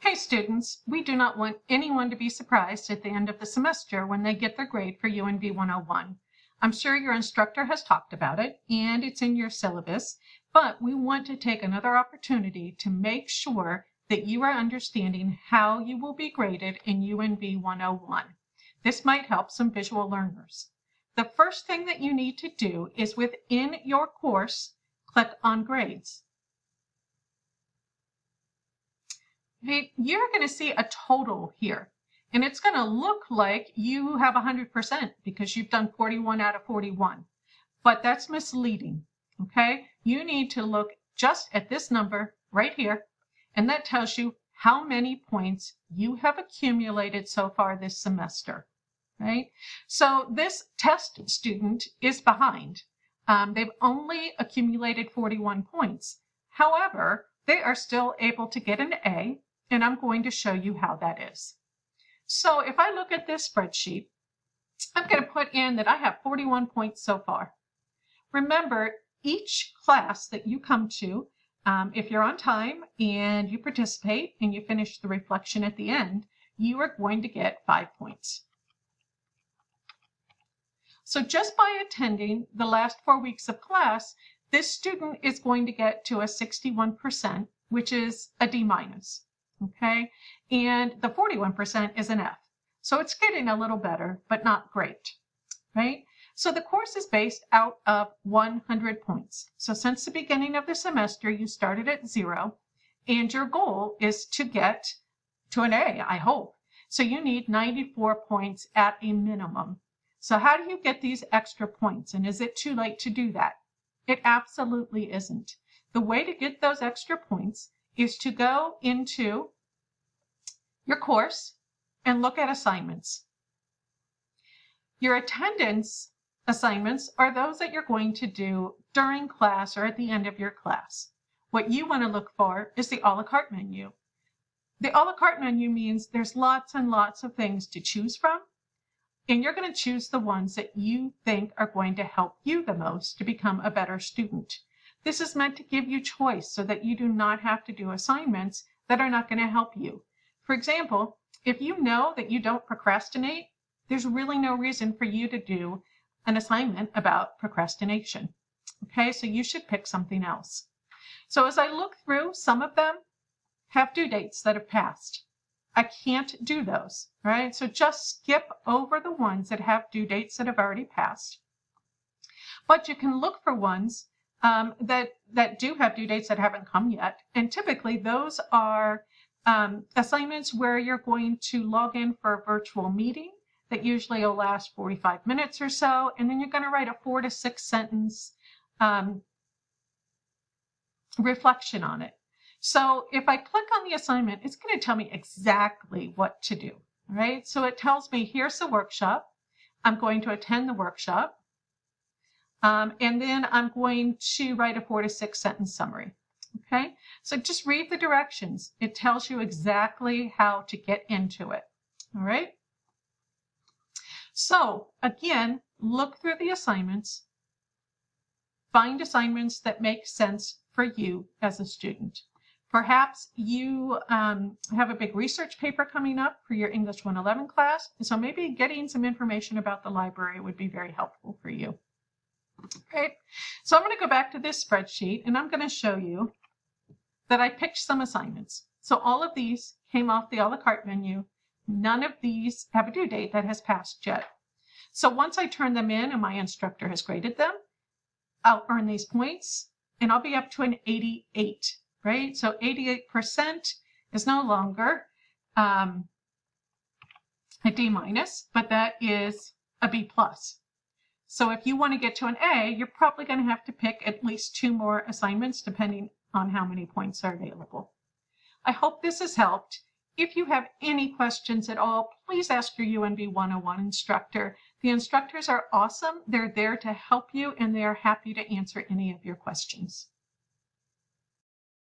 Hey students, we do not want anyone to be surprised at the end of the semester when they get their grade for UNV 101. I'm sure your instructor has talked about it and it's in your syllabus, but we want to take another opportunity to make sure that you are understanding how you will be graded in UNV 101. This might help some visual learners. The first thing that you need to do is within your course, click on grades. You're going to see a total here, and it's going to look like you have 100% because you've done 41 out of 41, but that's misleading. Okay, you need to look just at this number right here, and that tells you how many points you have accumulated so far this semester. Right, so this test student is behind. They've only accumulated 41 points. However, they are still able to get an A, and I'm going to show you how that is. So if I look at this spreadsheet, I'm going to put in that I have 41 points so far. Remember, each class that you come to, if you're on time and you participate and you finish the reflection at the end, you are going to get 5 points. So just by attending the last 4 weeks of class, this student is going to get to a 61%, which is a D-. Okay, and the 41% is an F. So it's getting a little better, but not great, right? So the course is based out of 100 points. So since the beginning of the semester, you started at 0, and your goal is to get to an A, I hope. So you need 94 points at a minimum. So how do you get these extra points? And is it too late to do that? It absolutely isn't. The way to get those extra points is to go into your course and look at assignments. Your attendance assignments are those that you're going to do during class or at the end of your class. What you want to look for is the a la carte menu. The a la carte menu means there's lots and lots of things to choose from, and you're going to choose the ones that you think are going to help you the most to become a better student. This is meant to give you choice so that you do not have to do assignments that are not going to help you. For example, if you know that you don't procrastinate, there's really no reason for you to do an assignment about procrastination. Okay, so you should pick something else. So as I look through, some of them have due dates that have passed. I can't do those, right? So just skip over the ones that have due dates that have already passed. But you can look for ones that do have due dates that haven't come yet. And typically those are assignments where you're going to log in for a virtual meeting that usually will last 45 minutes or so. And then you're going to write a 4 to 6 sentence reflection on it. So if I click on the assignment, it's going to tell me exactly what to do, right? So it tells me, here's the workshop. I'm going to attend the workshop. And then I'm going to write a 4 to 6 sentence summary. Okay, so just read the directions. It tells you exactly how to get into it. All right. So again, look through the assignments. Find assignments that make sense for you as a student. Perhaps you have a big research paper coming up for your English 111 class. So maybe getting some information about the library would be very helpful for you. Right. So I'm going to go back to this spreadsheet and I'm going to show you that I picked some assignments. So all of these came off the a la carte menu. None of these have a due date that has passed yet. So once I turn them in and my instructor has graded them, I'll earn these points and I'll be up to an 88, right? So 88% is no longer a D-, but that is a B+. So if you want to get to an A, you're probably going to have to pick at least 2 more assignments depending on how many points are available. I hope this has helped. If you have any questions at all, please ask your UNV 101 instructor. The instructors are awesome. They're there to help you and they are happy to answer any of your questions.